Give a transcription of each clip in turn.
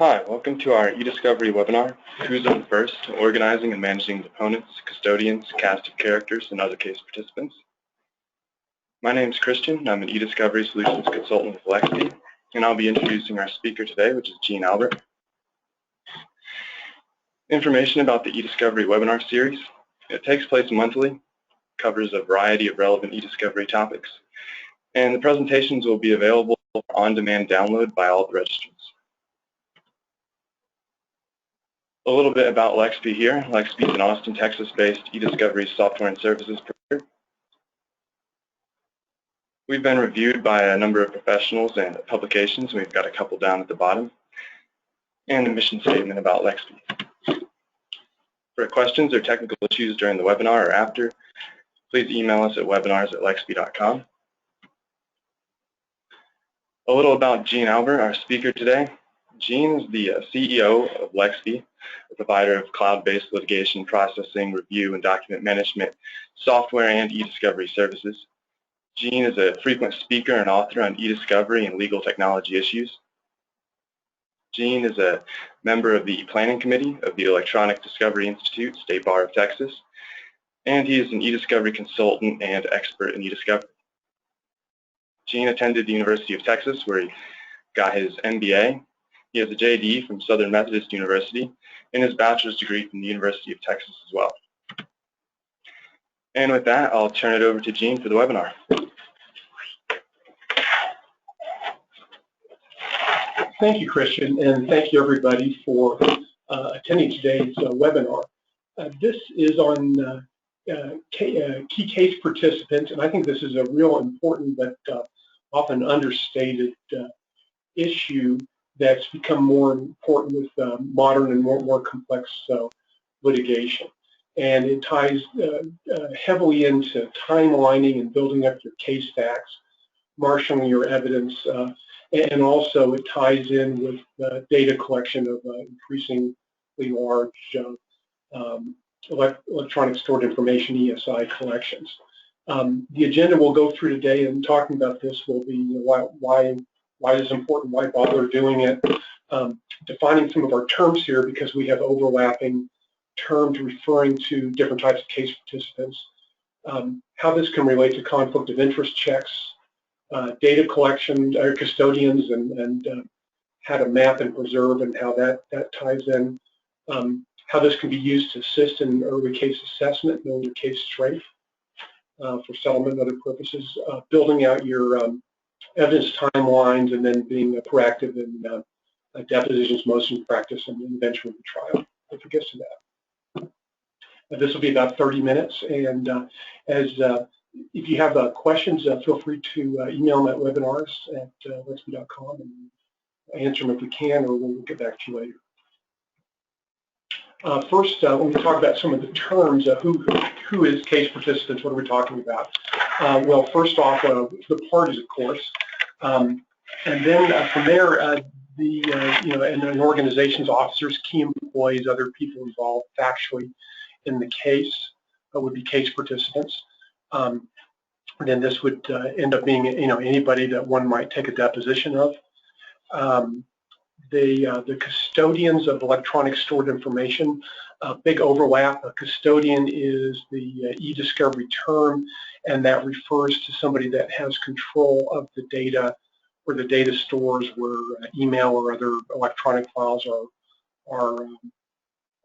Hi, welcome to our eDiscovery webinar, Who's on First, Organizing and Managing Deponents, Custodians, Cast of Characters, and Other Case Participants. My name is Christian, and I'm an eDiscovery Solutions Consultant with Lexbe, and I'll be introducing our speaker today, which is Jean Albert. Information about the eDiscovery webinar series. It takes place monthly, covers a variety of relevant eDiscovery topics, and the presentations will be available for on-demand download by all the registrants. A little bit about Lexbe here. Lexbe is an Austin, Texas-based eDiscovery software and services provider. We've been reviewed by a number of professionals and publications. We've got a couple down at the bottom. And a mission statement about Lexbe. For questions or technical issues during the webinar or after, please email us at webinars@lexbe.com. A little about Jean Albert, our speaker today. Jean is the CEO of Lexbe, a provider of cloud-based litigation, processing, review, and document management software and eDiscovery services. Jean is a frequent speaker and author on eDiscovery and legal technology issues. Jean is a member of the Planning Committee of the Electronic Discovery Institute, State Bar of Texas, and he is an eDiscovery consultant and expert in eDiscovery. Jean attended the University of Texas, where he got his MBA. He has a JD from Southern Methodist University and his bachelor's degree from the University of Texas as well. And with that, I'll turn it over to Jean for the webinar. Thank you, Christian, and thank you everybody for attending today's webinar. This is on key case participants, and I think this is a real important but often understated issue that's become more important with modern and more complex litigation. And it ties heavily into timelining and building up your case facts, marshaling your evidence, and also it ties in with data collection of increasingly large electronic stored information, ESI collections. The agenda we'll go through today and talking about this will be why it's important, why bother doing it, defining some of our terms here because we have overlapping terms referring to different types of case participants, how this can relate to conflict of interest checks, data collection, custodians, and how to map and preserve and how that ties in, how this can be used to assist in early case assessment, knowing your case strength for settlement and other purposes, building out your evidence timelines, and then being proactive in depositions, motion practice, and eventually the trial. If it gets to that. This will be about 30 minutes, and if you have questions, feel free to email them at webinars@lexbe.com and answer them if we can, or we'll get back to you later. First, when we talk about some of the terms, who is case participants? What are we talking about? Well, first off, the parties, of course, and then from there, and an organization's officers, key employees, other people involved factually in the case would be case participants. And then this would end up being, anybody that one might take a deposition of. The custodians of electronic stored information, big overlap. A custodian is the eDiscovery term, and that refers to somebody that has control of the data or the data stores where email or other electronic files are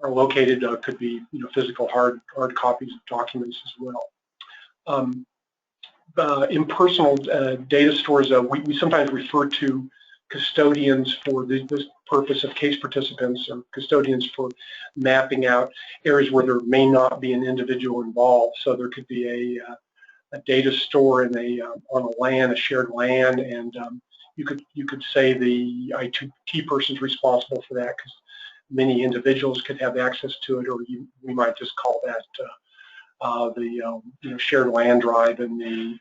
located. Could be physical hard copies of documents as well. Impersonal data stores, we sometimes refer to custodians for this purpose of case participants, or custodians for mapping out areas where there may not be an individual involved. So there could be a data store in on a LAN, a shared LAN, and you could say the IT person's responsible for that because many individuals could have access to it, or we might just call that the shared LAN drive in the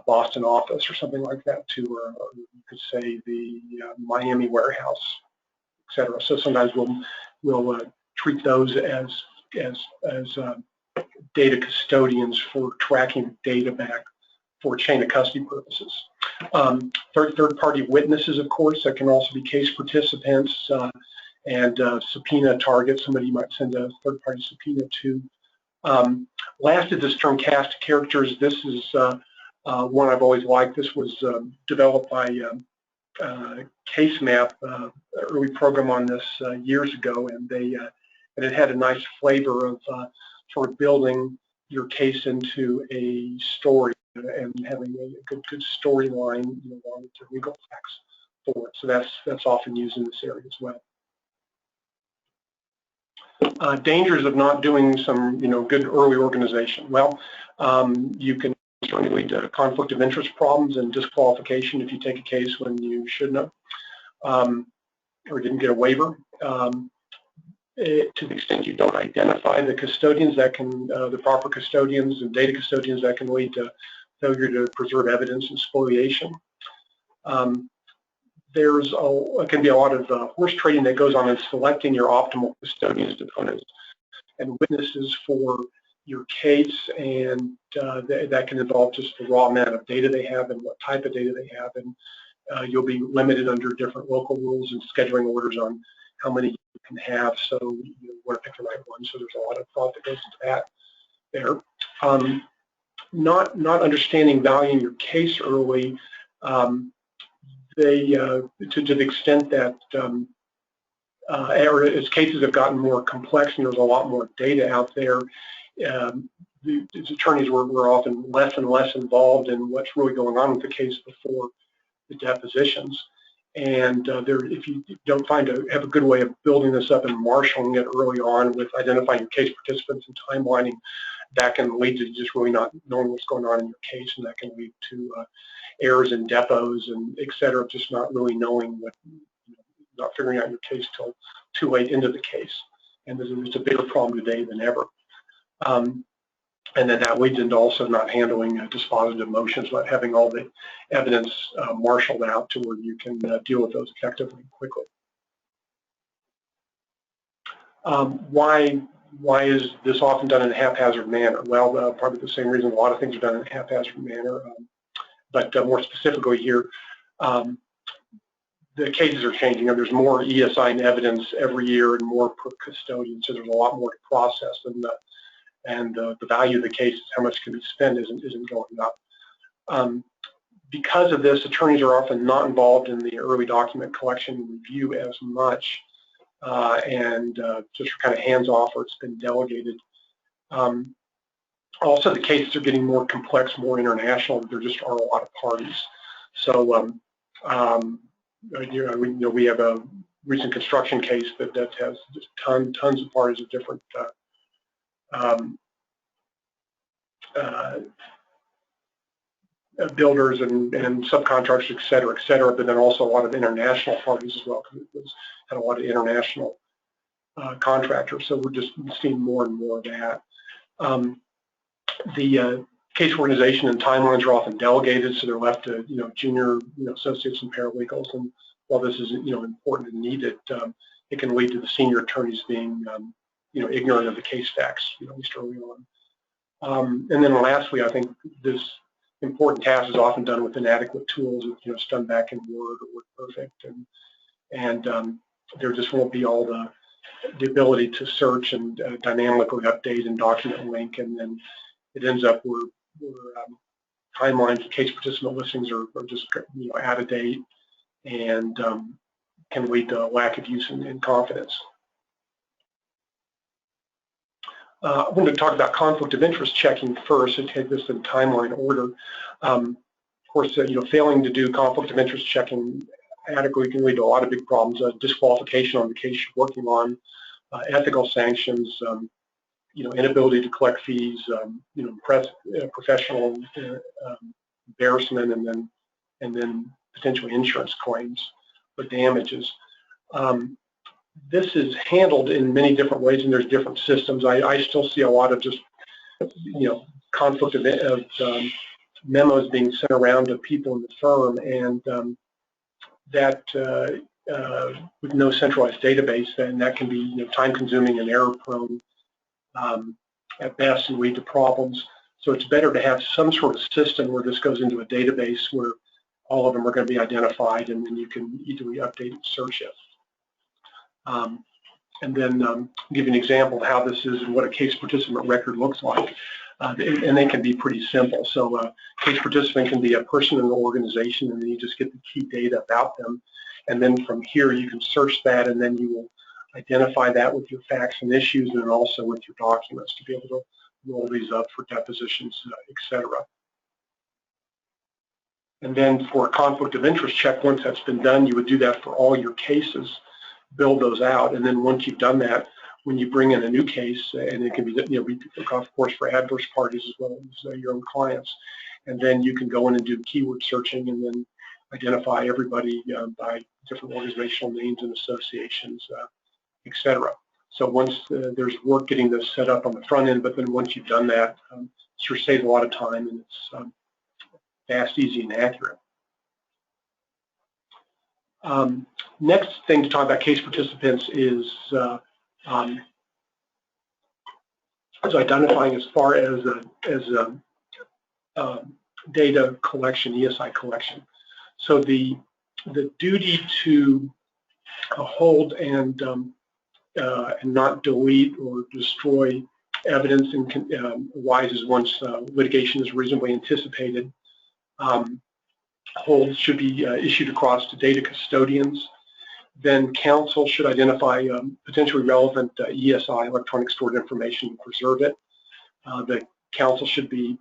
Boston office or something like that too, or you could say the Miami warehouse, etc. So sometimes we'll treat those as data custodians for tracking data back for chain of custody purposes. Third-party witnesses, of course, that can also be case participants and subpoena targets. Somebody you might send a third-party subpoena to. Last is this term cast of characters. This is one I've always liked. This was developed by CaseMap, early program on this years ago, and it had a nice flavor of sort of building your case into a story and having a good storyline, along with the legal facts for it. So that's often used in this area as well. Dangers of not doing some good early organization. Well, you can certainly lead to conflict of interest problems and disqualification if you take a case when you shouldn't have or didn't get a waiver. To the extent you don't identify the custodians, that can the proper custodians and data custodians, that can lead to failure to preserve evidence and spoliation. There can be a lot of horse trading that goes on in selecting your optimal custodians, deponents, and witnesses for your case, and that can involve just the raw amount of data they have and what type of data they have, and you'll be limited under different local rules and scheduling orders on how many you can have, so you want to pick the right one. So there's a lot of thought that goes into that there. Not understanding valuing your case early, to the extent that as cases have gotten more complex and there's a lot more data out there, the attorneys were often less and less involved in what's really going on with the case before the depositions. And if you don't have a good way of building this up and marshaling it early on with identifying your case participants and timelining, that can lead to just really not knowing what's going on in your case, and that can lead to errors in depots and et cetera, just not really knowing not figuring out your case till too late into the case. And it's a bigger problem today than ever. And then that leads into also not handling dispositive motions, not having all the evidence marshaled out to where you can deal with those effectively and quickly. Why is this often done in a haphazard manner? Well, probably the same reason a lot of things are done in a haphazard manner, but more specifically here, the cases are changing. There's more ESI and evidence every year and more per custodian, so there's a lot more to process, and the value of the case, how much can be spent, isn't going up. Because of this, attorneys are often not involved in the early document collection and review as much, and just kind of hands-off, or it's been delegated. Also, the cases are getting more complex, more international. There just are a lot of parties. So, we have a recent construction case that has just tons of parties of different builders and subcontractors, et cetera, but then also a lot of international parties as well, because it had a lot of international contractors. So we're just seeing more and more of that. The case organization and timelines are often delegated, so they're left to junior associates and paralegals. And while this is important and needed, it can lead to the senior attorneys being ignorant of the case facts, at least early on. And then lastly, I think this important task is often done with inadequate tools. It's done back in Word or WordPerfect, and there just won't be all the ability to search and dynamically update and document link, and then it ends up where timelines and case participant listings are just out of date, and can lead to lack of use and confidence. I'm going to talk about conflict of interest checking first and take this in timeline order. Of course, failing to do conflict of interest checking adequately can lead to a lot of big problems: disqualification on the case you're working on, ethical sanctions, inability to collect fees, professional embarrassment, and then potentially insurance claims for damages. This is handled in many different ways, and there's different systems. I still see a lot of just, conflict of memos being sent around to people in the firm, and that with no centralized database, then that can be time-consuming and error-prone at best and lead to problems. So it's better to have some sort of system where this goes into a database where all of them are going to be identified, and then you can easily update and search it. And then give you an example of how this is and what a case participant record looks like. And they can be pretty simple. So a case participant can be a person in the organization, and then you just get the key data about them. And then from here, you can search that, and then you will identify that with your facts and issues, and also with your documents to be able to roll these up for depositions, etc. And then for a conflict of interest check, once that's been done, you would do that for all your cases, build those out, and then once you've done that, when you bring in a new case, and it can be, of course, for adverse parties as well as your own clients, and then you can go in and do keyword searching and then identify everybody by different organizational names and associations, etc. So once there's work getting this set up on the front end, but then once you've done that, it sure saves a lot of time, and it's fast, easy, and accurate. Next thing to talk about case participants is identifying as far as data collection, ESI collection. So the duty to hold and not delete or destroy evidence arises once litigation is reasonably anticipated. Holds should be issued across to data custodians. Then counsel should identify potentially relevant ESI, electronic stored information, and preserve it. The counsel should be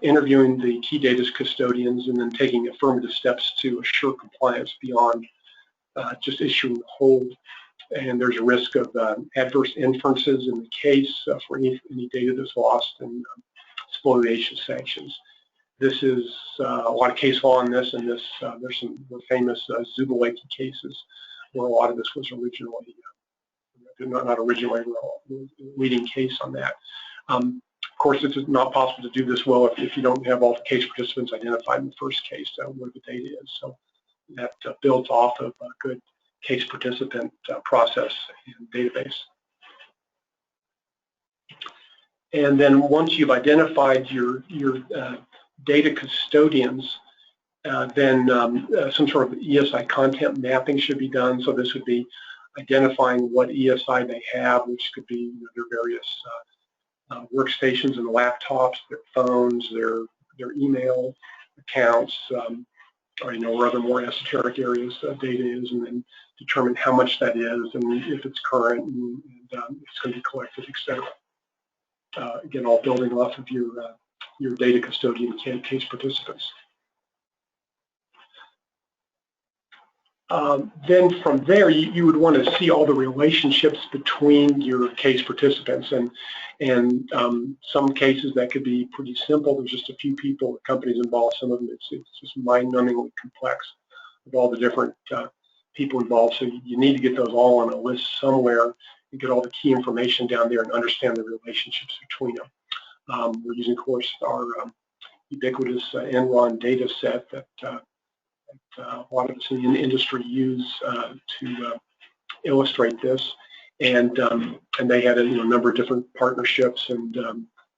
interviewing the key data custodians and then taking affirmative steps to assure compliance beyond just issuing the hold. And there's a risk of adverse inferences in the case for any data that's lost, and spoliation sanctions. This is a lot of case law on this, and there's some famous Zubaleki cases where a lot of this was originally, not originally, leading case on that. Of course, it's not possible to do this well if you don't have all the case participants identified in the first case where the data is. So that builds off of a good case participant process and database. And then once you've identified your data custodians, then some sort of ESI content mapping should be done. So this would be identifying what ESI they have, which could be their various workstations and laptops, their phones, their email accounts, or other more esoteric areas data is, and then determine how much that is, and if it's current, and it's going to be collected, etc. Again, all building off of your data custodian case participants. Then from there, you would want to see all the relationships between your case participants, and some cases that could be pretty simple. There's just a few people or companies involved. Some of them it's just mind-numbingly complex with all the different people involved. So you need to get those all on a list somewhere and get all the key information down there and understand the relationships between them. We're using, of course, our ubiquitous Enron data set that a lot of us in the industry use to illustrate this, and they had a number of different partnerships and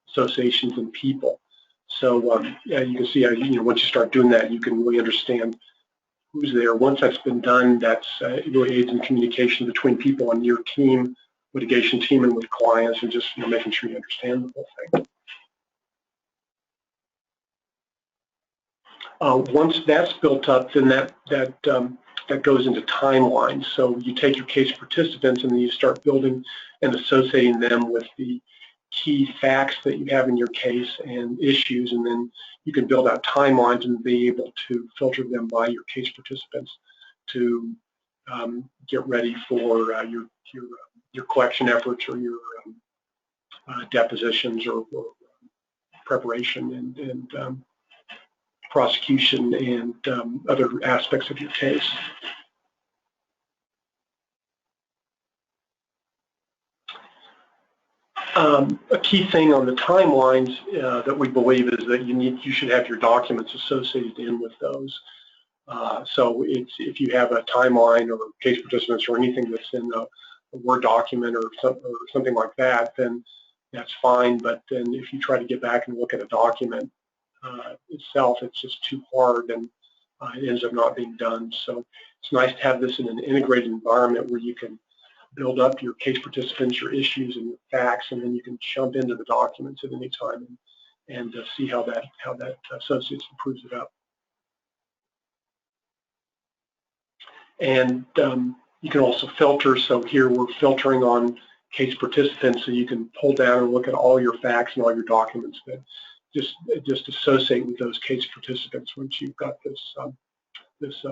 associations and people. So you can see once you start doing that, you can really understand who's there. Once that's been done, that's it really aids in communication between people on your team, litigation team, and with clients, and just making sure you understand the whole thing. Once that's built up, then that goes into timelines. So you take your case participants and then you start building and associating them with the key facts that you have in your case and issues, and then you can build out timelines and be able to filter them by your case participants to get ready for your collection efforts or your depositions or preparation and prosecution and other aspects of your case. A key thing on the timelines that we believe is that you should have your documents associated in with those. So if you have a timeline or case participants or anything that's in a Word document or something like that, then that's fine. But then if you try to get back and look at a document itself, it's just too hard, and it ends up not being done. So it's nice to have this in an integrated environment where you can build up your case participants, your issues, and your facts, and then you can jump into the documents at any time and see how that associates improves it up. And you can also filter. So here we're filtering on case participants, so you can pull down and look at all your facts and all your documents that just associate with those case participants once you've got this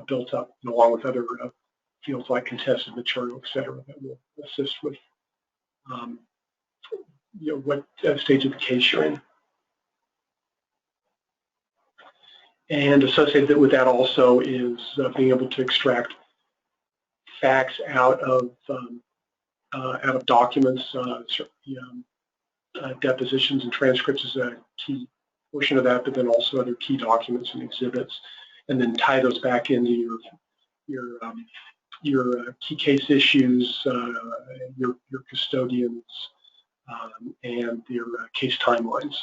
built up, and along with other fields like contested material, et cetera, that will assist with what stage of the case you're in. And associated with that also is being able to extract facts out of documents. Depositions and transcripts is a key portion of that, but then also other key documents and exhibits, and then tie those back into your key case issues, your custodians, and your case timelines.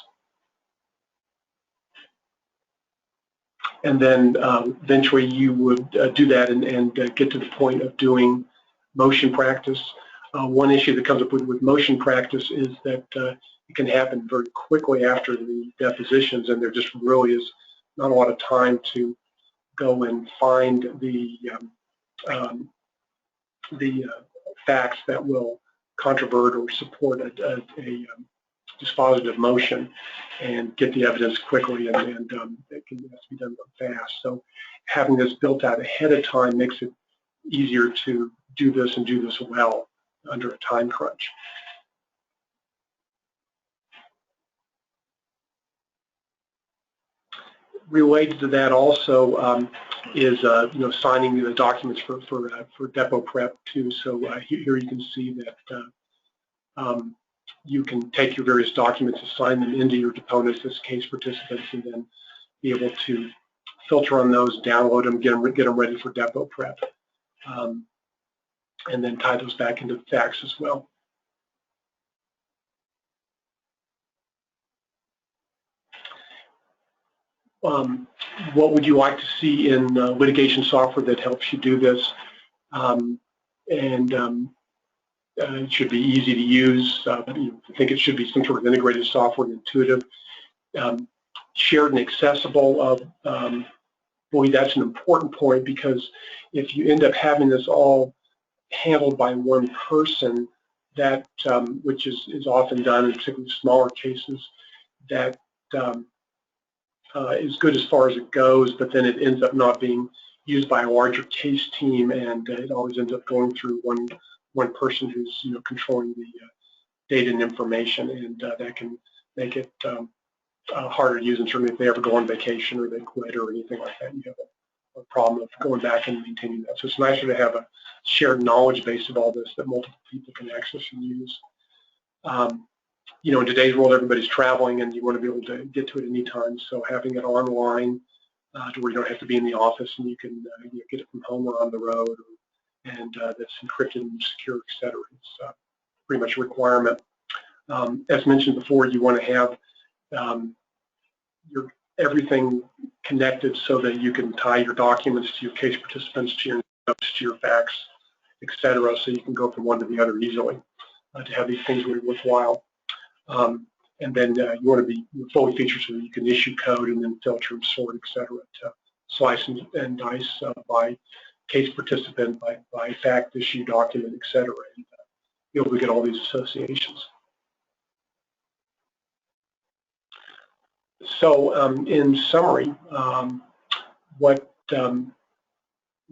And then eventually you would do that and get to the point of doing motion practice. One issue that comes up with motion practice is that it can happen very quickly after the depositions, and there just really is not a lot of time to go and find the facts that will controvert or support a dispositive motion, and get the evidence quickly, and it has to be done fast. So having this built out ahead of time makes it easier to do this and do this well under a time crunch. Related to that also is signing the documents for Depo prep too. So here you can see that you can take your various documents, assign them into your deponents as case participants, and then be able to filter on those, download them, get them ready for Depo prep, and then tie those back into the facts as well. What would you like to see in litigation software that helps you do this? It should be easy to use. I think it should be some sort of integrated software, intuitive, shared and accessible. Boy, that's an important point, because if you end up having this all handled by one person, that which is often done in particularly smaller cases, that is good as far as it goes, but then it ends up not being used by a larger case team, and it always ends up going through one person who's controlling the data and information, and that can make it harder to use, and certainly if they ever go on vacation or they quit or anything like that, you have a problem of going back and maintaining that. So it's nicer to have a shared knowledge base of all this that multiple people can access and use. In today's world, everybody's traveling, and you want to be able to get to it anytime. So having it online to where you don't have to be in the office, and you can get it from home or on the road, and that's encrypted and secure, et cetera. It's pretty much a requirement. As mentioned before, you want to have everything connected so that you can tie your documents to your case participants, to your notes, to your facts, et cetera, so you can go from one to the other easily to have these things really worthwhile. And then you want to be fully featured so that you can issue code and then filter and sort, et cetera, to slice and dice by case participant, by fact, issue, document, et cetera, and be able to get all these associations. So in summary, what the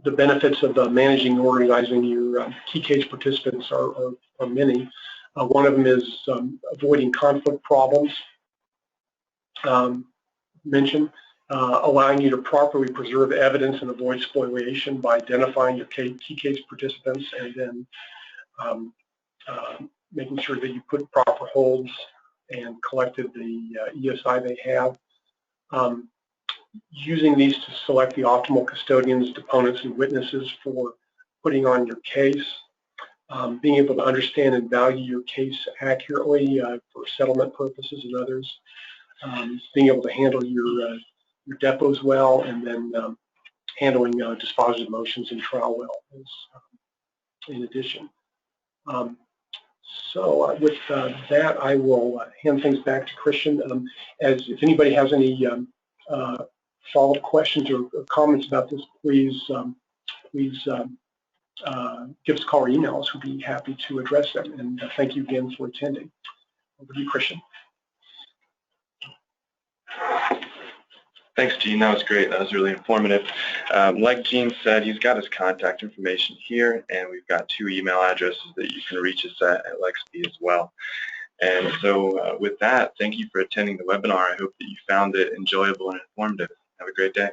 benefits of managing and organizing your key case participants are many. One of them is avoiding conflict problems, mentioned, allowing you to properly preserve evidence and avoid spoliation by identifying your key case participants, and then making sure that you put proper holds and collected the ESI they have. Using these to select the optimal custodians, deponents, and witnesses for putting on your case. being able to understand and value your case accurately for settlement purposes and others, being able to handle your depos well, and then handling dispositive motions in trial well in addition. So with that, I will hand things back to Christian. As if anybody has any follow-up questions or comments about this, please give us a call or email us. We'll be happy to address them. And thank you again for attending. Over to you, Christian. Thanks, Gene. That was great. That was really informative. Like Gene said, he's got his contact information here, and we've got 2 email addresses that you can reach us at Lexbe as well. And so with that, thank you for attending the webinar. I hope that you found it enjoyable and informative. Have a great day.